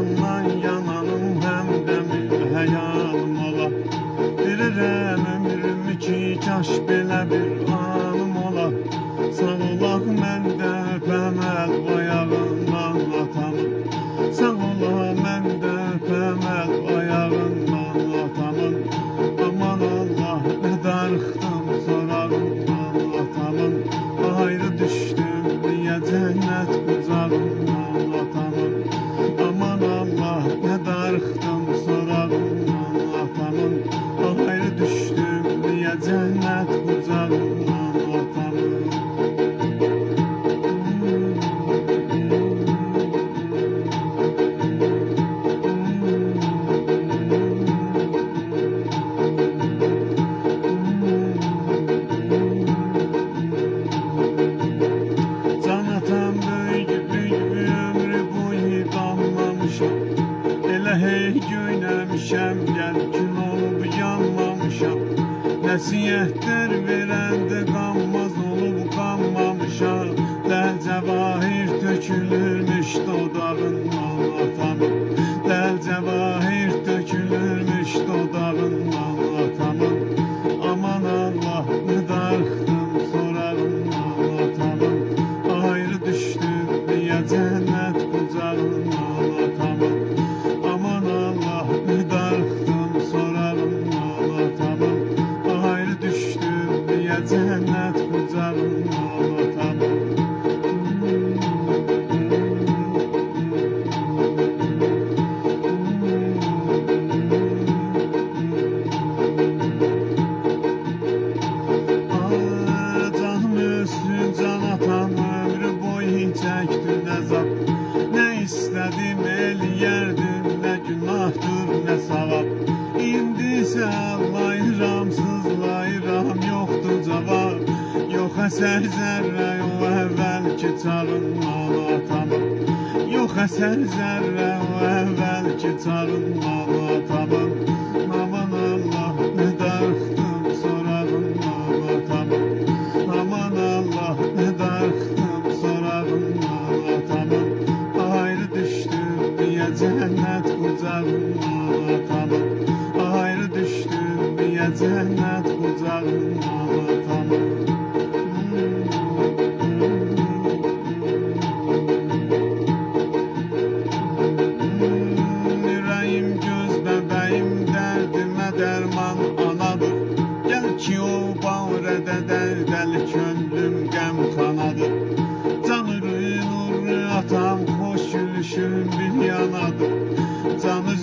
Senden yananım hem de müheyyanım ola. Bilirəm ömrüm ki kaş belə bir anım ola. Sağ olaq mən də öpəm əl ayağından atamın. Sağ ola mən də öpəm əl ayağından atamın. Aman Allah nə darıxdım sorağından atamın. Ayrı düşdüm diye cennet kucağından atamın. Aman Allah ne darıxdım sorağından atamın. Ayrı düşdüm diye cennet kucağından atamın. Elə hey göynəmişəm, gəl gün olub yanmamışam. Nəsiyyətlər verəndə qanmaz olub qanmamışam. Ləl-cəvahir tökülürmüş dodağından atamın. Ləl-cəvahir tökülürmüş dodağından atamın. Aman Allah nə darıxdım sorağından atamın. Ayrı düşdüm diye cennet kucağından atamın. Aman Allah ne darıxdım sorağından atamın. Ayrı düşdüm diye cennet kucağından atamın. Canım ölsün can atam, ömrü boyu çəkdim əzab. Nə istədim eləyərdim, nə günahdır nə savab. İndisə layıram sızlayıram, yoxdur cavab. Yox əsər zərrə o əvvəlki çağımdan atamın. Yox əsər zərrə o əvvəlki çağımdan atamın. Aman Allah nə darıxdım sorağından atamın. Aman Allah nə darıxdım sorağından atamın. Ayrı düşdüm diye cennet kucağından atamın. Ayrı düşdüm diye cennet kucağından atamın. Yüreğim göz bebeğim derdime derman anadır. Gel ki o bağrede dərdəli könlüm qəmxanadır. Canı nurlu atam hoş gülüşün bir yanadır. Canı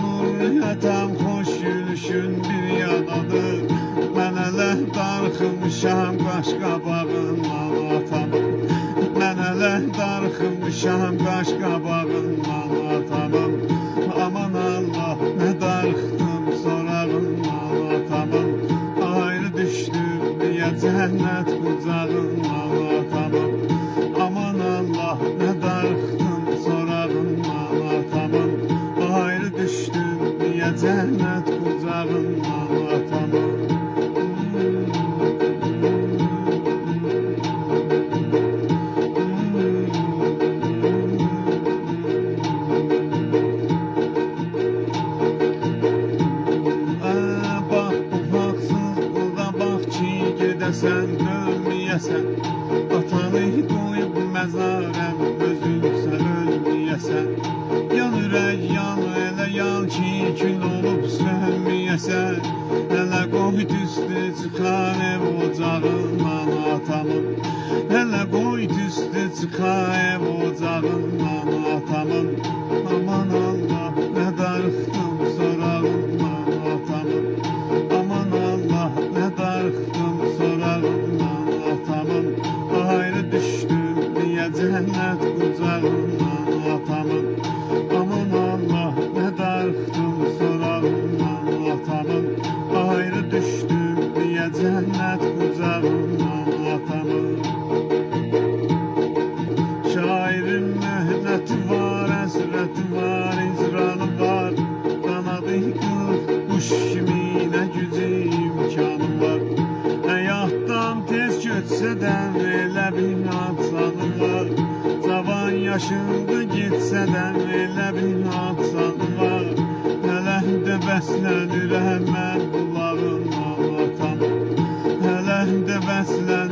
nurlu atam hoş gülüşün bir yanadır. Mən elə darıxmışam qaş qabağından atamın. Mən elə darıxmışam qaş qabağından atamın. Aman Allah nə darıxdım sorağından atamın. Ayrı düşdüm diye cennet kucağından atamın. Aman Allah ne darıxdım sorağından atamın. Ayrı düşdüm diye cennet kucağından atamın. Bak bu haksızlığa bak ki gedəsən dönməyəsən. Atanı qoyub məzarəm özün sən ölməyəsən. Yan ürək yan elə yan ki kül olub sönməyəsən. Hələ qoy düstü çıxar ev ocağından atamın. Hələ qoy düstü çıxar ev ocağından atamın. Aman Allah nə darıxdım sorağından atamın. Aman Allah nə darıxdım sorağından atamın. Ayrı düşdüm diye cennet kucağından atamın. Aman Allah nə darıxdım sorağından atamın. Ayrı düşdüm diye cennet kucağından atamın. Şairin möhnəti var, əsrəti var, icranı var. Qanadı qırıq quş kimi nə gücü imkanı var. Həyatdan tez götsə də elə bir adsanı var. Cavan yaşında getsə də elə bir bəslənirəm mən qulağından atam. Hələ də bəslənirəm